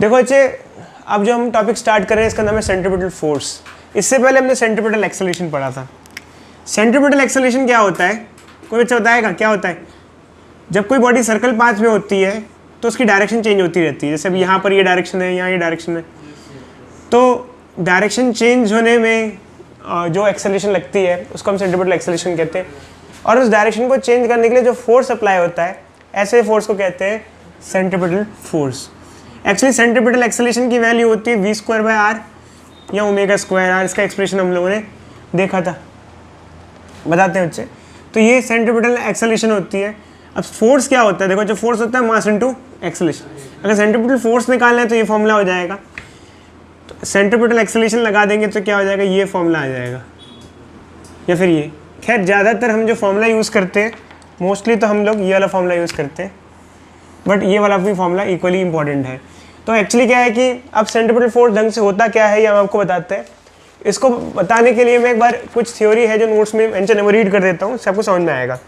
देखो बच्चे, अब जो हम टॉपिक स्टार्ट कर रहे हैं इसका नाम है सेंट्रीपिटल फोर्स। इससे पहले हमने सेंट्रीपिटल एक्सेलरेशन पढ़ा था। सेंट्रीपिटल एक्सेलरेशन क्या होता है, कोई बच्चा बताएगा क्या होता है? जब कोई बॉडी सर्कल पाथ में होती है तो उसकी डायरेक्शन चेंज होती रहती है। जैसे अब यहाँ पर ये डायरेक्शन है, यहाँ ये डायरेक्शन है, तो डायरेक्शन चेंज होने में जो एक्सेलरेशन लगती है उसको हम सेंट्रीपिटल एक्सेलरेशन कहते हैं। और उस डायरेक्शन को चेंज करने के लिए जो फोर्स अप्लाई होता है, ऐसे फोर्स को कहते हैं centripetal force. Actually centripetal acceleration की वैल्यू होती है v²/r या ω²r। इसका एक्सप्रेशन हम लोगों ने देखा था, बताते हैं बच्चे। तो ये सेंट्रीपिटल एक्सेलरेशन होती है। अब फोर्स क्या होता है, देखो जो फोर्स होता है मास इनटू एक्सेलरेशन। अगर सेंट्रीपिटल फोर्स निकालना है तो ये फॉर्मूला हो जाएगा। तो सेंट्रीपिटल एक्सेलरेशन लगा देंगे तो क्या हो जाएगा, ये फॉर्मूला आ जाएगा या फिर ये। खैर ज़्यादातर हम जो फॉर्मूला यूज़ करते हैं मोस्टली तो हम लोग ये वाला फॉर्मूला यूज़ करते हैं, बट ये वाला भी फॉर्मूला इक्वली इंपॉर्टेंट है। तो एक्चुअली क्या है कि अब सेंट्रीपिटल फोर्स ढंग से होता क्या है ये हम आपको बताते हैं। इसको बताने के लिए मैं एक बार कुछ थ्योरी है जो नोट्स में मेंशन है वो रीड कर देता हूँ, सबको समझ में आएगा।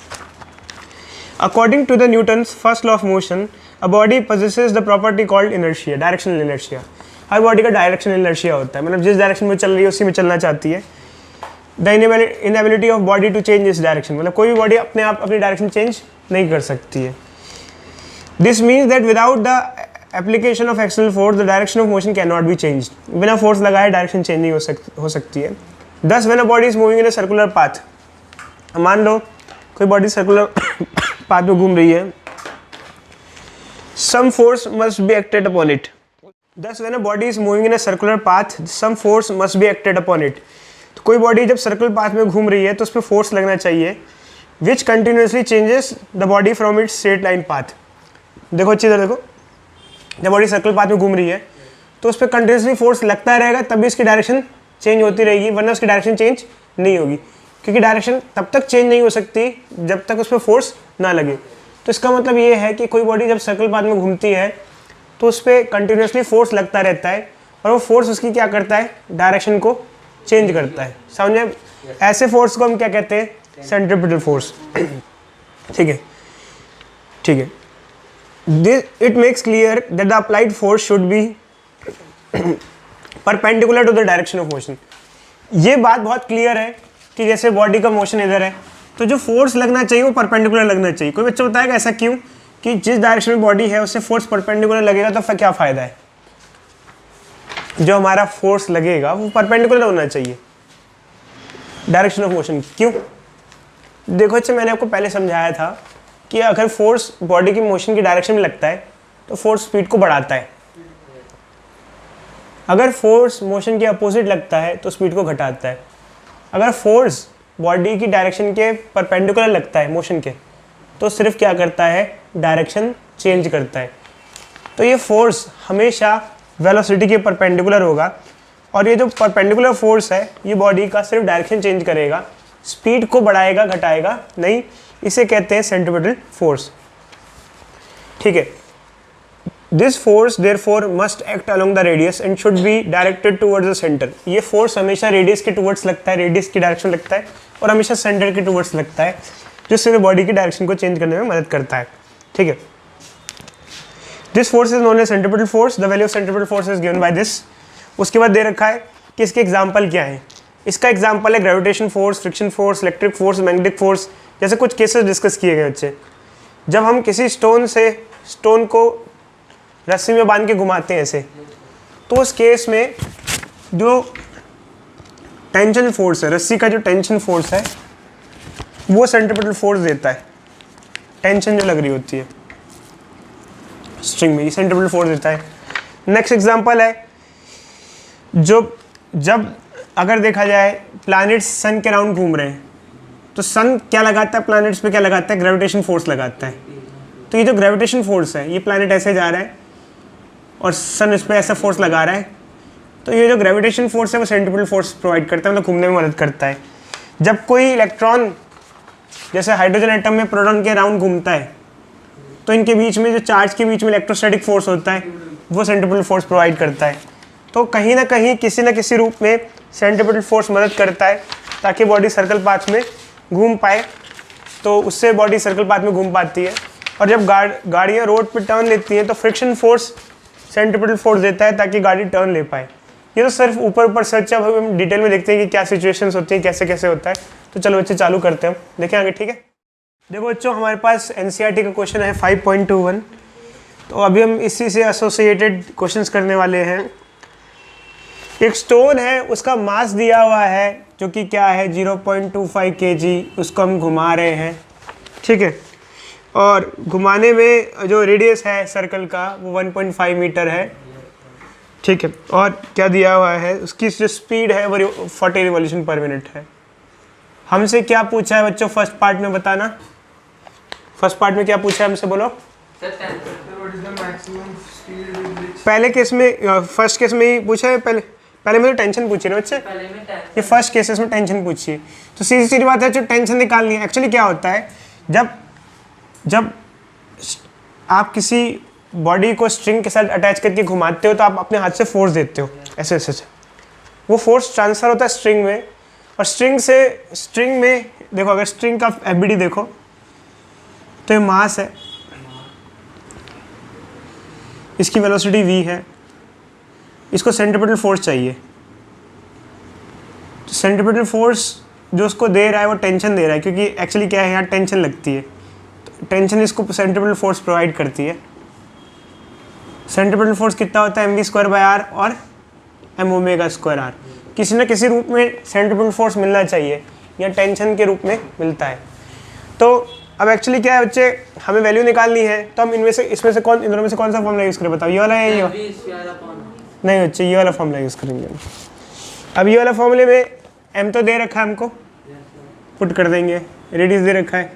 According to the Newton's first law of motion, a body possesses the property called inertia, directional inertia. हर बॉडी का डायरेक्शनल इनर्शिया होता है, मतलब जिस डायरेक्शन में चल रही है उसी में चलना चाहती है। The inability of body to change this direction, मतलब कोई भी बॉडी अपने आप अपनी डायरेक्शन चेंज नहीं कर सकती है। This means that without the application of external force the direction of motion can not be change. बिना फोर्स लगाए डायरेक्शन चेंज नहीं हो सकती है। दस when a body is moving in a circular path, मान लो कोई बॉडी सर्कुलर पाथ में घूम रही है, some force must be acted upon it. Thus when a body is moving in a circular path, some force must be acted upon it. तो कोई body जब सर्कल पाथ में घूम रही है तो उस पर फोर्स लगना चाहिए, which continuously changes the body from its straight line path. देखो अच्छी तरह देखो, जब बॉडी सर्कल पाथ में घूम रही है तो उस पर कंटिन्यूसली फोर्स लगता रहेगा, तभी इसकी डायरेक्शन चेंज होती रहेगी, वरना उसकी डायरेक्शन चेंज नहीं होगी। क्योंकि डायरेक्शन तब तक चेंज नहीं हो सकती जब तक उस पर फोर्स ना लगे। तो इसका मतलब ये है कि कोई बॉडी जब सर्कल पाथ में घूमती है तो उस पर कंटिन्यूसली फोर्स लगता रहता है और वो फोर्स उसकी क्या करता है, डायरेक्शन को चेंज करता है। समझे? ऐसे फोर्स को हम क्या कहते हैं, सेंट्रीपिटल फोर्स। ठीक है, ठीक है। It makes clear that the applied force should be perpendicular to the direction of motion. ये बात बहुत क्लियर है कि जैसे बॉडी का मोशन इधर है तो जो फोर्स लगना चाहिए वो परपेंडिकुलर लगना चाहिए। कोई बच्चा बताएगा ऐसा क्यों, कि जिस डायरेक्शन में बॉडी है उससे फोर्स परपेंडिकुलर लगेगा तो फिर क्या फ़ायदा है? जो हमारा फोर्स लगेगा वो परपेंडिकुलर होना चाहिए डायरेक्शन ऑफ मोशन। क्यों? देखो अच्छा, मैंने आपको पहले समझाया था कि अगर फोर्स बॉडी की मोशन की डायरेक्शन में लगता है तो फोर्स स्पीड को बढ़ाता है, अगर फोर्स मोशन के अपोजिट लगता है तो स्पीड को घटाता है। अगर फोर्स बॉडी की डायरेक्शन के परपेंडिकुलर लगता है मोशन के तो सिर्फ क्या करता है, डायरेक्शन चेंज करता है। तो ये फोर्स हमेशा वेलोसिटी के परपेंडिकुलर होगा और ये जो परपेंडिकुलर फोर्स है ये बॉडी का सिर्फ डायरेक्शन चेंज करेगा, स्पीड को बढ़ाएगा घटाएगा नहीं। इसे कहते हैं सेंट्रीपिटल फोर्स। ठीक है। This force therefore must act along the radius and should be directed towards the centre. ये फोर्स हमेशा रेडियस के टुवर्ड्स लगता है, रेडियस की डायरेक्शन लगता है और हमेशा सेंटर के टुवर्ड्स लगता है, जिससे बॉडी की डायरेक्शन को चेंज करने में मदद करता है। ठीक है। This force is known as centripetal force. The value of centripetal force is given by this. उसके बाद दे रखा है कि इसके एग्जाम्पल क्या है। इसका एग्जाम्पल है gravitation force, friction force, electric force, magnetic force. जैसे कुछ केसेस डिस्कस किए गए बच्चे, जब हम किसी स्टोन को रस्सी में बांध के घुमाते हैं ऐसे, तो उस केस में जो टेंशन फोर्स है, रस्सी का जो टेंशन फोर्स है वो सेंट्रीपिटल फोर्स देता है। टेंशन जो लग रही होती है स्ट्रिंग में, ये सेंट्रीपिटल फोर्स देता है। नेक्स्ट एग्जांपल है जब अगर देखा जाए प्लैनेट्स सन के राउंड घूम रहे हैं तो सन क्या लगाता है, प्लैनेट्स पे क्या लगाता है, ग्रेविटेशन फोर्स लगाता है। तो ये जो ग्रेविटेशन फोर्स है, ये प्लैनेट ऐसे जा रहा है और सन इस पर ऐसा फोर्स लगा रहा है, तो ये जो ग्रेविटेशन फोर्स है वो सेंट्रीपिटल फोर्स प्रोवाइड करता है, मतलब घूमने में मदद करता है। जब कोई इलेक्ट्रॉन जैसे हाइड्रोजन एटम में प्रोटॉन के राउंड घूमता है तो इनके बीच में जो चार्ज के बीच में इलेक्ट्रोस्टैटिक फोर्स होता है वो सेंट्रीपिटल फोर्स प्रोवाइड करता है। तो कहीं ना कहीं किसी न किसी रूप में सेंट्रीपिटल फोर्स मदद करता है ताकि बॉडी सर्कल पाथ में घूम पाए, तो उससे बॉडी सर्कल पाथ में घूम पाती है। और जब गाड़ियाँ रोड पर टर्न लेती हैं तो फ्रिक्शन फोर्स सेंट्रीपिटल फोर्स देता है ताकि गाड़ी टर्न ले पाए। ये तो सिर्फ ऊपर ऊपर सर्च है, अब हम डिटेल में देखते हैं कि क्या सिचुएशंस होती हैं, कैसे कैसे होता है। तो चलो बच्चे चालू करते हैं, देखें आगे, ठीक है। देखो बच्चों, हमारे पास एनसीईआरटी का क्वेश्चन है 5.21। तो अभी हम इसी से एसोसिएटेड क्वेश्चंस करने वाले हैं। एक स्टोन है, उसका मास दिया हुआ है जो कि क्या है 0.25 kg, उसको हम घुमा रहे हैं, ठीक है। और घुमाने में जो रेडियस है सर्कल का वो 1.5 मीटर है, ठीक है। और क्या दिया हुआ है, उसकी जो स्पीड है वो 40 रिवॉल्यूशन पर मिनट है। हमसे क्या पूछा है बच्चों फर्स्ट पार्ट में, बताना। फर्स्ट पार्ट में क्या पूछा है हमसे, बोलो। पहले केस में, फर्स्ट केस में ही पूछा है, पहले में तो टेंशन पूछी ना बच्चे, ये फर्स्ट केसेस में टेंशन पूछी है। तो सीधी सीधी बात है, जो टेंशन निकालनी है। एक्चुअली क्या होता है, जब आप किसी बॉडी को स्ट्रिंग के साथ अटैच करके घुमाते हो तो आप अपने हाथ से फोर्स देते हो, ऐसे ऐसे। वो फोर्स ट्रांसफ़र होता है स्ट्रिंग में, और स्ट्रिंग में देखो, अगर स्ट्रिंग का एफबीडी देखो तो ये मास है, इसकी वेलोसिटी v है, इसको सेंट्रीपिटल फोर्स चाहिए। तो सेंट्रीपिटल फोर्स जो उसको दे रहा है वो टेंशन दे रहा है, क्योंकि एक्चुअली क्या है, यहाँ टेंशन लगती है, तो टेंशन इसको सेंट्रीपिटल फोर्स प्रोवाइड करती है। सेंट्रीपिटल फोर्स कितना होता है, mv²/r और m⍵²r। किसी न किसी रूप में सेंट्रीपिटल फोर्स मिलना चाहिए, या टेंशन के रूप में मिलता है। तो अब एक्चुअली क्या है बच्चे, हमें वैल्यू निकालनी है, तो हम इसमें से इन दोनों में से कौन सा फॉर्मूला यूज़ करें, बताओ, ये वाला है ये? नहीं बच्चे, ये वाला फॉर्मूला यूज़ करेंगे। अब ये वाला फॉर्मूले में m तो दे रखा है, हमको पुट कर देंगे, रेडियस दे रखा है।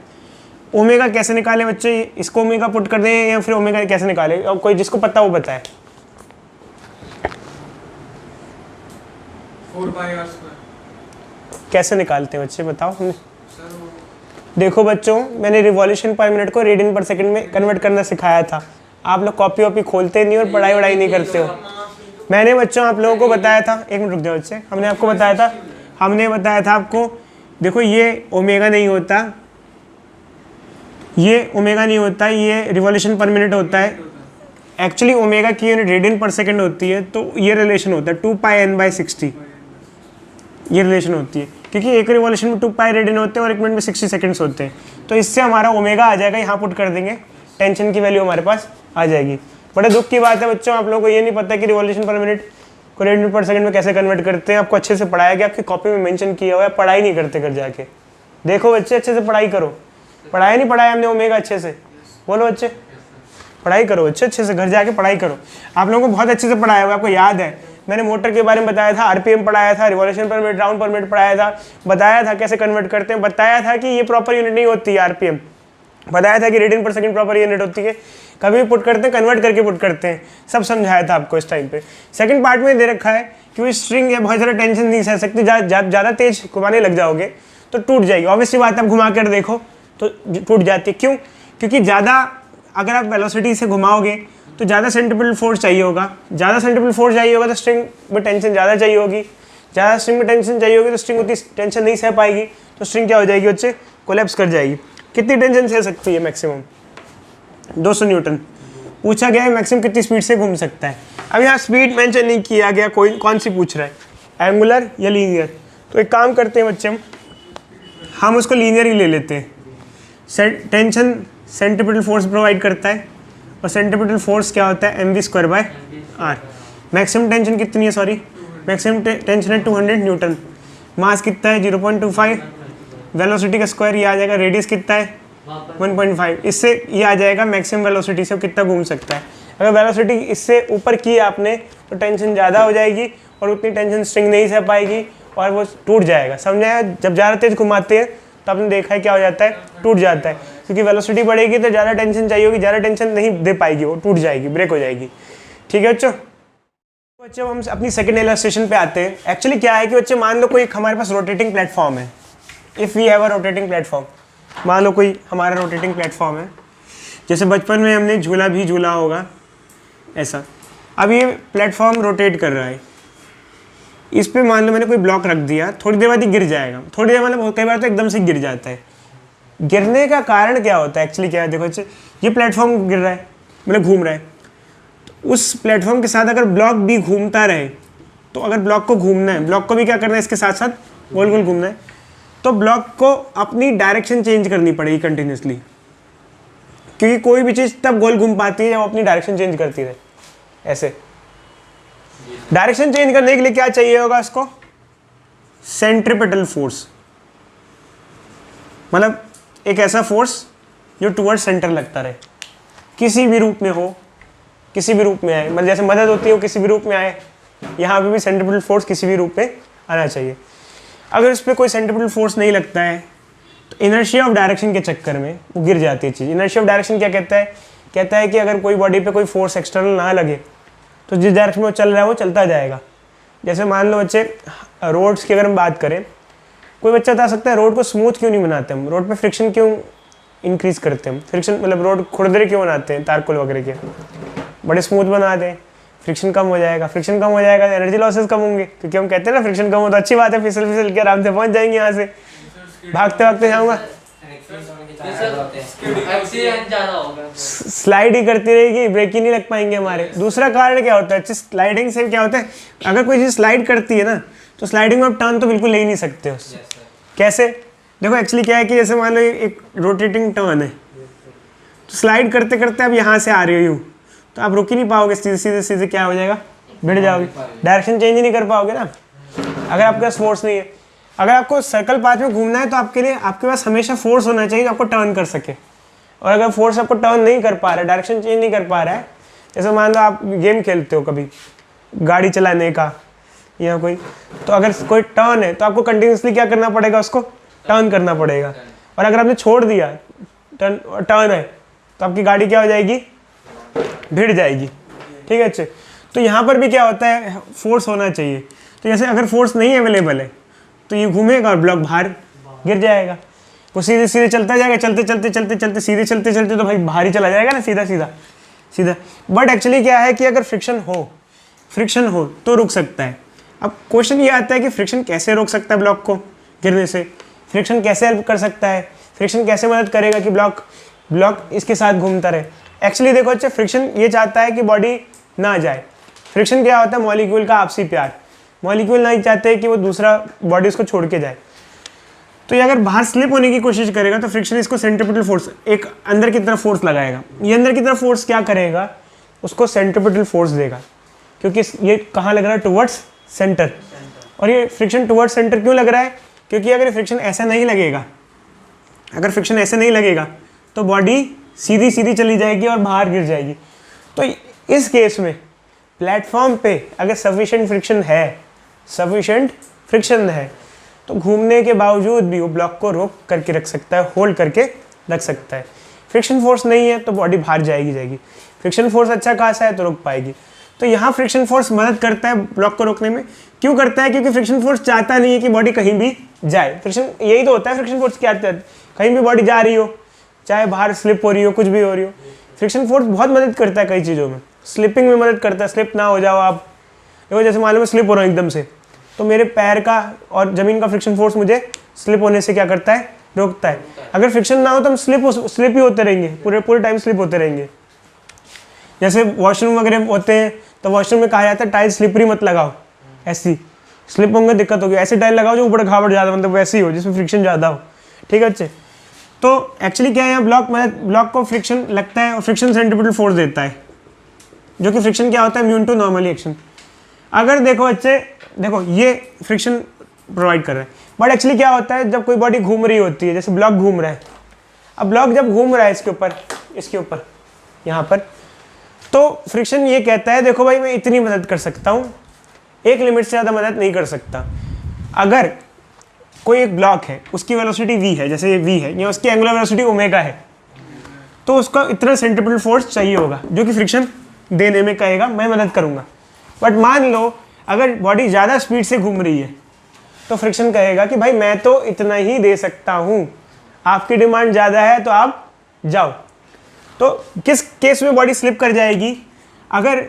ओमेगा कैसे निकाले बच्चे, इसको ओमेगा पुट कर दें या फिर ओमेगा कैसे निकाले, और कोई जिसको पता वो बताए। 4πr²। कैसे निकालते हैं बच्चे, बताओ हमें। देखो बच्चों, मैंने रिवॉल्यूशन पर मिनट को रेडियन पर सेकंड में कन्वर्ट करना सिखाया था। आप लोग कॉपी वॉपी खोलते नहीं और पढ़ाई वढ़ाई नहीं करते हो। मैंने बच्चों आप लोगों को बताया था, एक मिनट रुक जाओ बच्चे, हमने बताया था आपको, देखो ये ओमेगा नहीं होता, ये रिवॉल्यूशन पर मिनट होता है। एक्चुअली ओमेगा की यूनिट रेडियन पर सेकंड होती है, तो ये रिलेशन होता है 2πn/60, ये रिलेशन होती है, क्योंकि एक रिवॉल्यूशन में 2π रेडियन होते हैं और एक मिनट में 60 सेकंड्स होते हैं। तो इससे हमारा ओमेगा आ जाएगा, यहाँ पुट कर देंगे, टेंशन की वैल्यू हमारे पास आ जाएगी। बड़े दुख की बात है बच्चों, आप लोगों को ये नहीं पता कि रिवॉल्यूशन पर मिनट को रेडियन पर सेकंड में कैसे कन्वर्ट करते हैं। आपको अच्छे से पढ़ाया गया, आपकी कॉपी में मेंशन किया हुआ है, पढ़ाई नहीं करते घर जाके। देखो बच्चे, अच्छे से पढ़ाई करो। पढ़ाया नहीं पढ़ाया हमने ओमेगा अच्छे से, बोलो बच्चे, पढ़ाई करो अच्छे से, घर जाके पढ़ाई करो। आप लोगों को बहुत अच्छे से पढ़ाया हुआ है, आपको याद है, मैंने मोटर के बारे में बताया था, आरपीएम पढ़ाया था, रिवॉल्यूशन पर मिनट, राउंड पर मिनट पढ़ाया था, बताया था कैसे कन्वर्ट करते हैं, बताया था कि ये प्रॉपर यूनिट नहीं होती है आरपीएम, बताया था कि रेडियन पर सेकंड प्रॉपर यूनिट होती है, कभी भी पुट करते हैं, कन्वर्ट करके पुट करते हैं, सब समझाया था आपको इस टाइम पे। सेकंड पार्ट में दे रखा है कि वो स्ट्रिंग है, बहुत ज़्यादा टेंशन नहीं सह सकती, ज़्यादा तेज घुमाने लग जाओगे तो टूट जाएगी। ऑब्वियसली बात है, आप घुमा कर देखो तो टूट जाती है। क्यों? क्योंकि ज़्यादा अगर आप वेलोसिटी से घुमाओगे तो ज़्यादा सेंट्रीपिटल फोर्स चाहिए होगा, तो स्ट्रिंग में टेंशन ज़्यादा चाहिए होगी, ज़्यादा स्ट्रिंग में टेंशन चाहिए होगी तो स्ट्रिंग उतनी टेंशन नहीं सह पाएगी, तो स्ट्रिंग क्या हो जाएगी बच्चे, कोलैप्स कर जाएगी। कितनी टेंशन सह सकती है? Maximum 200 Newton. पूछा गया है मैक्सिमम कितनी स्पीड से घूम सकता है। अब यहाँ स्पीड मेंशन नहीं किया गया, कौन सी पूछ रहा है, एंगुलर या लीनियर। तो एक काम करते हैं बच्चे, हम उसको लीनियर ही ले लेते हैं। टेंशन सेंट्रीपिटल फोर्स प्रोवाइड करता है, और सेंट्रीपिटल फोर्स क्या होता है, mv²/r। मैक्सिमम टेंशन कितनी है, मैक्सिमम टेंशन है 200 न्यूटन। मास कितना है 0.25, वेलोसिटी का स्क्वायर ये आ जाएगा, रेडियस कितना है 1.5, इससे ये आ जाएगा मैक्सिमम वेलोसिटी से कितना घूम सकता है। अगर वेलोसिटी इससे ऊपर की आपने तो टेंशन ज़्यादा हो जाएगी और उतनी टेंशन स्ट्रिंग नहीं सह पाएगी और वो टूट जाएगा। समझाया? जब ज़्यादा तेज घुमाते हैं तो आपने देखा है क्या हो जाता है, टूट जाता है, क्योंकि वेलोसिटी बढ़ेगी तो ज़्यादा टेंशन चाहिए होगी, ज़्यादा टेंशन नहीं दे पाएगी, वो टूट जाएगी, ब्रेक हो जाएगी। ठीक है बच्चों? बच्चों हम अपनी सेकंड इलस्ट्रेशन पे आते हैं। एक्चुअली क्या है कि बच्चे मान लो कोई हमारे पास रोटेटिंग प्लेटफॉर्म है, if we have a rotating platform, मान लो कोई हमारा रोटेटिंग प्लेटफॉर्म है, जैसे बचपन में हमने झूला भी झूला होगा ऐसा। अब ये प्लेटफॉर्म रोटेट कर रहा है, इस पे मान लो मैंने कोई ब्लॉक रख दिया, थोड़ी देर बाद ही गिर जाएगा, थोड़ी देर मतलब कई बार तो एकदम से गिर जाता है। गिरने का कारण क्या होता है? एक्चुअली क्या है, देखो ये प्लेटफॉर्म गिर रहा है, मतलब घूम रहा है, तो उस प्लेटफॉर्म के साथ अगर ब्लॉक भी घूमता रहे, तो अगर ब्लॉक को घूमना है, ब्लॉक को भी क्या करना है, इसके साथ साथ गोल गोल घूमना है, तो ब्लॉक को अपनी डायरेक्शन चेंज करनी पड़ेगी कंटिन्यूसली, क्योंकि कोई भी चीज़ तब गोल घूम पाती है जब अपनी डायरेक्शन चेंज करती रहे। ऐसे डायरेक्शन चेंज करने के लिए क्या चाहिए होगा इसको, सेंट्रीपिटल फोर्स, मतलब एक ऐसा फोर्स जो टुवर्ड्स सेंटर लगता रहे, किसी भी रूप में हो, किसी भी रूप में आए, मतलब जैसे मदद होती है वो किसी भी रूप में आए, यहाँ पे भी सेंट्रीपिटल फोर्स किसी भी रूप में आना चाहिए। अगर इस पर कोई सेंट्रीपिटल फोर्स नहीं लगता है तो इनर्शिया ऑफ डायरेक्शन के चक्कर में वो गिर जाती है चीज़। इनर्शिया ऑफ डायरेक्शन क्या कहता है, कहता है कि अगर कोई बॉडी पे कोई फोर्स एक्सटर्नल ना लगे तो जिस डायरेक्शन में वो चल रहा है वो चलता जाएगा। जैसे मान लो बच्चे, रोड्स की अगर हम बात करें, कोई बच्चा बता सकता है रोड को स्मूथ क्यों नहीं बनाते हम, रोड पे फ्रिक्शन क्यों इंक्रीज करते हैं हम, फ्रिक्शन मतलब रोड खुरदरे क्यों बनाते हैं, तारकोल वगैरह के बड़े स्मूथ बना दें, फ्रिक्शन कम हो जाएगा, फ्रिक्शन कम हो जाएगा तो एनर्जी लॉसेस कम होंगे, क्योंकि हम कहते हैं ना फ्रिक्शन कम हो तो अच्छी बात है, फिसल फिसल के आराम से पहुंच जाएंगे, यहाँ से भागते भागते जाऊँगा, स्लाइड ही करती रहेगी, ब्रेक ही नहीं लग पाएंगे हमारे। दूसरा कारण क्या होता है, स्लाइडिंग से क्या होता है, अगर कोई चीज़ स्लाइड करती है ना तो स्लाइडिंग में आप टर्न तो बिल्कुल ले ही नहीं सकते उससे। कैसे, देखो एक्चुअली क्या है कि जैसे मान लो एक रोटेटिंग टर्न है, तो स्लाइड करते करते आप यहाँ से आ रहे हो यूँ, तो आप रुक ही नहीं पाओगे, सीधे सीधे सीधे क्या हो जाएगा, भिड़ जाओगे, डायरेक्शन चेंज ही नहीं कर पाओगे ना अगर आपके पास फोर्स नहीं है। अगर आपको सर्कल पाथ में घूमना है तो आपके लिए आपके पास हमेशा फोर्स होना चाहिए जो आपको टर्न कर सके, और अगर फोर्स आपको टर्न नहीं कर पा रहा है, डायरेक्शन चेंज नहीं कर पा रहा है, जैसे मान लो आप गेम खेलते हो कभी गाड़ी चलाने का या कोई, तो अगर कोई टर्न है तो आपको कंटिन्यूसली क्या करना पड़ेगा, उसको टर्न करना पड़ेगा, और अगर आपने छोड़ दिया टर्न है तो आपकी गाड़ी क्या हो जाएगी, भिड़ जाएगी। ठीक है अच्छे, तो यहाँ पर भी क्या होता है, फोर्स होना चाहिए। तो जैसे अगर फोर्स नहीं अवेलेबल है तो ये घूमेगा और ब्लॉक बाहर गिर जाएगा, वो सीधे सीधे चलता जाएगा, चलते चलते चलते चलते सीधे चलते चलते तो भाई बाहर ही चला जाएगा ना, सीधा सीधा सीधा। बट एक्चुअली क्या है कि अगर फ्रिक्शन हो तो रुक सकता है। अब क्वेश्चन ये आता है कि फ्रिक्शन कैसे रोक सकता है ब्लॉक को गिरने से, फ्रिक्शन कैसे हेल्प कर सकता है, फ्रिक्शन कैसे मदद करेगा कि ब्लॉक इसके साथ घूमता रहे। एक्चुअली देखो अच्छा, फ्रिक्शन ये चाहता है कि बॉडी ना जाए। फ्रिक्शन क्या होता है, मॉलिक्यूल का आपसी प्यार, मॉलिक्यूल नहीं चाहते कि वो दूसरा बॉडी उसको छोड़ के जाए, तो ये अगर बाहर स्लिप होने की कोशिश करेगा तो फ्रिक्शन इसको सेंट्रीपिटल फोर्स, एक अंदर की तरफ फोर्स लगाएगा। ये अंदर की तरफ फोर्स क्या करेगा, उसको सेंट्रीपिटल फोर्स देगा, क्योंकि ये कहाँ लग रहा है, टुवर्ड्स सेंटर। और ये फ्रिक्शन टुवर्ड्स सेंटर क्यों लग रहा है, क्योंकि अगर फ्रिक्शन ऐसा नहीं लगेगा, अगर फ्रिक्शन ऐसे नहीं लगेगा तो बॉडी सीधी सीधी चली जाएगी और बाहर गिर जाएगी। तो इस केस में प्लेटफॉर्म पे अगर सफिशिएंट फ्रिक्शन है तो घूमने के बावजूद भी वो ब्लॉक को रोक करके रख सकता है, होल्ड करके रख सकता है। फ्रिक्शन फोर्स नहीं है तो बॉडी बाहर जाएगी, फ्रिक्शन फोर्स अच्छा खासा है तो रोक पाएगी। तो यहाँ फ्रिक्शन फोर्स मदद करता है ब्लॉक को रोकने में। क्यों करता है, क्योंकि फ्रिक्शन फोर्स चाहता नहीं है कि बॉडी कहीं भी जाए। फ्रिक्शन यही तो होता है, फ्रिक्शन फोर्स क्या चाहता है, कहीं भी बॉडी जा रही हो, चाहे बाहर स्लिप हो रही हो, कुछ भी हो रही हो, फ्रिक्शन फोर्स बहुत मदद करता है कई चीज़ों में। स्लिपिंग में मदद करता है, स्लिप ना हो जाओ आप। देखो जैसे मान लो मैं स्लिप हो रहा हूँ एकदम से, तो मेरे पैर का और ज़मीन का फ्रिक्शन फोर्स मुझे स्लिप होने से क्या करता है, रोकता है। अगर फ्रिक्शन ना हो तो हम स्लिप ही होते रहेंगे, पूरे टाइम स्लिप होते रहेंगे। जैसे वॉशरूम वगैरह होते हैं तो वॉशरूम में कहा जाता है टाइल स्लिपरी मत लगाओ, ऐसी स्लिप होंगे दिक्कत होगी, ऐसे टाइल लगाओ जो ऊपर खावट ज़्यादा, मतलब वैसे ही हो जिसमें फ्रिक्शन ज़्यादा हो। ठीक है अच्छे, तो एक्चुअली क्या है, यहाँ ब्लॉक को फ्रिक्शन लगता है और फ्रिक्शन सेंट्रीपिटल फोर्स देता है, जो कि फ्रिक्शन क्या होता है, म्यू टू नॉर्मल एक्शन। अगर देखो अच्छे, देखो ये फ्रिक्शन प्रोवाइड कर रहा है, बट एक्चुअली क्या होता है जब कोई बॉडी घूम रही होती है, जैसे ब्लॉक घूम रहा है, अब ब्लॉक जब घूम रहा है इसके ऊपर यहाँ पर, तो फ्रिक्शन ये कहता है देखो भाई मैं इतनी मदद कर सकता हूँ, एक लिमिट से ज़्यादा मदद नहीं कर सकता। अगर कोई एक ब्लॉक है, उसकी वेलोसिटी v है, जैसे ये v है, या उसकी एंगुलर वेलोसिटी ओमेगा है, तो उसका इतना सेंट्रीपिटल फोर्स चाहिए होगा जो कि फ्रिक्शन देने में कहेगा मैं मदद करूँगा। बट मान लो अगर बॉडी ज़्यादा स्पीड से घूम रही है तो फ्रिक्शन कहेगा कि भाई मैं तो इतना ही दे सकता हूँ, आपकी डिमांड ज़्यादा है तो आप जाओ। तो किस केस में बॉडी स्लिप कर जाएगी, अगर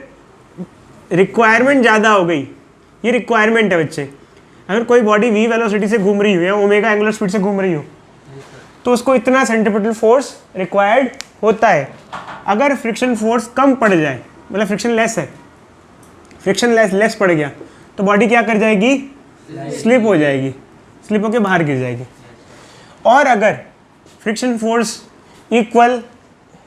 रिक्वायरमेंट ज़्यादा हो गई, ये रिक्वायरमेंट है बच्चे, अगर कोई बॉडी v वेलोसिटी से घूम रही हो या ओमेगा एंगुलर स्पीड से घूम रही हो तो उसको इतना सेंट्रीपिटल फोर्स रिक्वायर्ड होता है। अगर फ्रिक्शन फोर्स कम पड़ जाए, मतलब फ्रिक्शन लेस है, फ्रिक्शन लेस पड़ गया तो बॉडी क्या कर जाएगी, स्लिप हो जाएगी, स्लिप होकर बाहर गिर जाएगी। और अगर फ्रिक्शन फोर्स इक्वल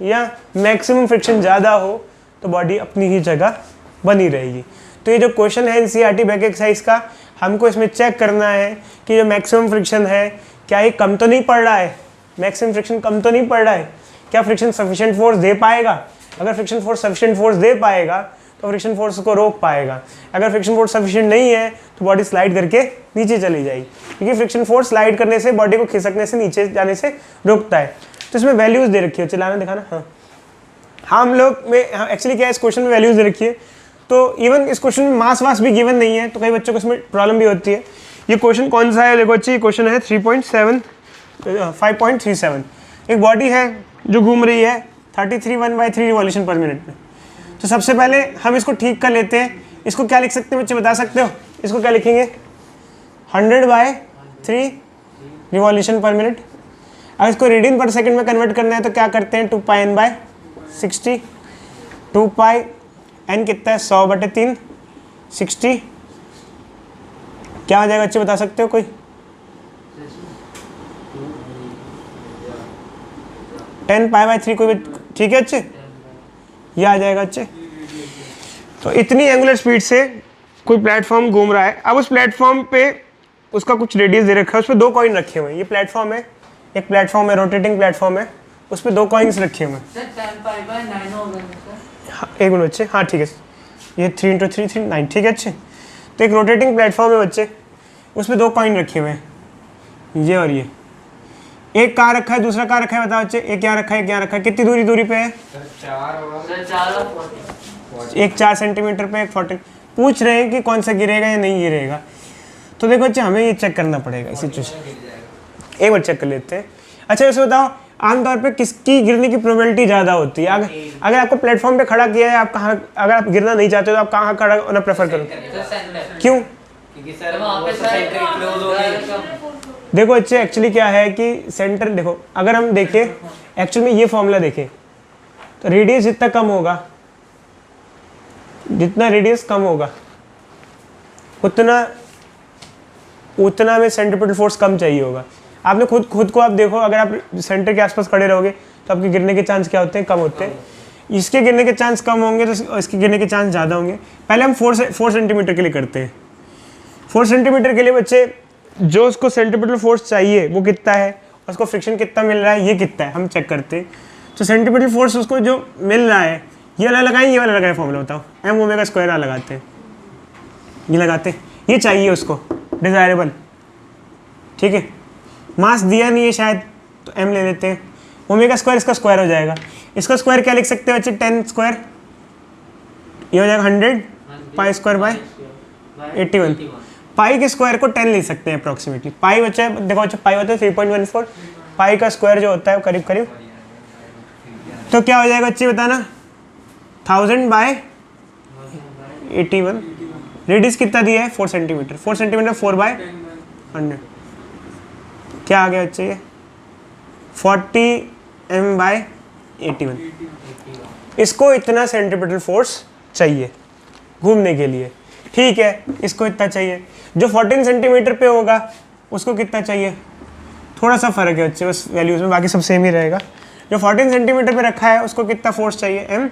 या मैक्सिमम फ्रिक्शन ज़्यादा हो तो बॉडी अपनी ही जगह बनी रहेगी। तो ये जो क्वेश्चन है एनसीईआरटी बैक एक्सरसाइज का, हमको इसमें चेक करना है कि जो मैक्सिमम फ्रिक्शन है क्या ये कम तो नहीं पड़ रहा है, मैक्सिमम फ्रिक्शन कम तो नहीं पड़ रहा है, क्या फ्रिक्शन सफिशिएंट फोर्स दे पाएगा। अगर फ्रिक्शन फोर्स सफिशिएंट फोर्स दे पाएगा तो फ्रिक्शन फोर्स को रोक पाएगा। अगर फ्रिक्शन फोर्स सफिशिएंट नहीं है तो बॉडी स्लाइड करके नीचे चली जाएगी, क्योंकि फ्रिक्शन फोर्स स्लाइड करने से, बॉडी को खिसकने से, नीचे जाने से रोकता है। तो इसमें वैल्यूज दे रखी है, चलाना दिखाना। हाँ हम लोग में एक्चुअली क्या है, इस क्वेश्चन में वैल्यूज दे रखी है, तो इवन इस क्वेश्चन में मास वास भी गिवन नहीं है, तो कई बच्चों को इसमें प्रॉब्लम भी होती है। ये क्वेश्चन कौन सा है, देखो अच्छी क्वेश्चन है 5.37 एक बॉडी है जो घूम रही है 33 रिवॉल्यूशन पर मिनट में। तो सबसे पहले हम इसको ठीक कर लेते हैं। इसको क्या लिख सकते हैं बच्चे, बता सकते हो? इसको क्या लिखेंगे, 100/3 रिवॉल्यूशन पर मिनट। अब इसको रेडियन पर सेकंड में कन्वर्ट करना है तो क्या करते हैं, 2πn/60, 2πn कितना है, 100/3 60, क्या आ जाएगा बच्चे, बता सकते हो कोई? 10π/3 कोई, ठीक है अच्छे, ये आ जाएगा अच्छे। तो इतनी एंगुलर स्पीड से कोई प्लेटफॉर्म घूम रहा है। अब उस प्लेटफॉर्म पे उसका कुछ रेडियस दे रखा है, उस पर 2 कॉइन रखे हुए हैं। ये प्लेटफॉर्म है, एक प्लेटफॉर्म है, रोटेटिंग प्लेटफॉर्म है, उस पर 2 कॉइन्स रखे हुए हैं। हाँ, एक मिनट बच्चे, हाँ ठीक है, ये 3 × 3 3 9, ठीक है अच्छे। तो एक रोटेटिंग प्लेटफॉर्म है बच्चे, उस पर 2 कॉइन रखे हुए हैं, ये और ये। एक कहाँ रखा है, दूसरा कहाँ रखा है, बताओ बच्चे। एक यहाँ रखा है, एक यहाँ रखा है, कितनी दूरी पे है? एक 4 सेंटीमीटर पे, एक 14। पूछ रहे हैं कि कौन सा गिरेगा या नहीं गिरेगा। तो देखो बच्चे, हमें ये चेक करना पड़ेगा इसी चीज़, एक बार चेक कर लेते हैं। अच्छा वैसे बताओ, आमतौर पे किसकी गिरने की प्रोबेबिलिटी ज़्यादा होती है? अगर आपको प्लेटफॉर्म पे खड़ा किया है, आप कहाँ, अगर आप गिरना नहीं चाहते हो तो आप कहाँ खड़ा होना प्रेफर करो? क्यों? देखो अच्छे, एक्चुअली क्या है कि सेंटर, देखो अगर हम देखें एक्चुअल में ये फॉर्मूला देखें तो रेडियस जितना कम होगा, जितना रेडियस कम होगा उतना में सेंट्रीपिटल फोर्स कम चाहिए होगा। आपने खुद को आप देखो, अगर आप सेंटर के आसपास खड़े रहोगे तो आपके गिरने के चांस क्या होते हैं, कम होते हैं। इसके गिरने के चांस कम होंगे तो इसके गिरने के चांस ज़्यादा होंगे। पहले हम 4 सेंटीमीटर के लिए करते हैं। 4 सेंटीमीटर के लिए बच्चे जो उसको सेंट्रीपिटल फोर्स चाहिए वो कितना है, उसको फ्रिक्शन कितना मिल रहा है, ये कितना है, हम चेक करते हैं। तो सेंट्रीपिटल फोर्स उसको जो मिल रहा है, ये वाला लगाएं, ये वाला लगाएं, फॉर्मूला बताओ। m⍵² लगाते हैं, ये लगाते हैं, ये चाहिए उसको डिज़ायरेबल, ठीक है। मास दिया नहीं है शायद, तो m ले लेते हैं। ω², इसका स्क्वायर हो जाएगा। इसका स्क्वायर क्या लिख सकते हैं बच्चे, 10², ये हो जाएगा 100 π² पाई के स्क्वायर को 10 ले सकते हैं अप्रॉक्सीमेटली। पाई बच्चा देखो बच्चा, पाई होता है 3.14, पाई का स्क्वायर जो होता है वो करीब करीब, तो क्या हो जाएगा बच्चे बताना, 1000/81। रेडियस कितना दिया है, 4 सेंटीमीटर, 4 सेंटीमीटर 4/100, क्या आ गया बच्चे, ये 40m/81। इसको इतना सेंट्रीपिटल फोर्स चाहिए घूमने के लिए, ठीक है। इसको इतना चाहिए। जो 14 सेंटीमीटर पे होगा उसको कितना चाहिए, थोड़ा सा फर्क है बच्चे बस वैल्यूज में, बाकी सब सेम ही रहेगा। जो 14 सेंटीमीटर पे रखा है उसको कितना फोर्स चाहिए, m।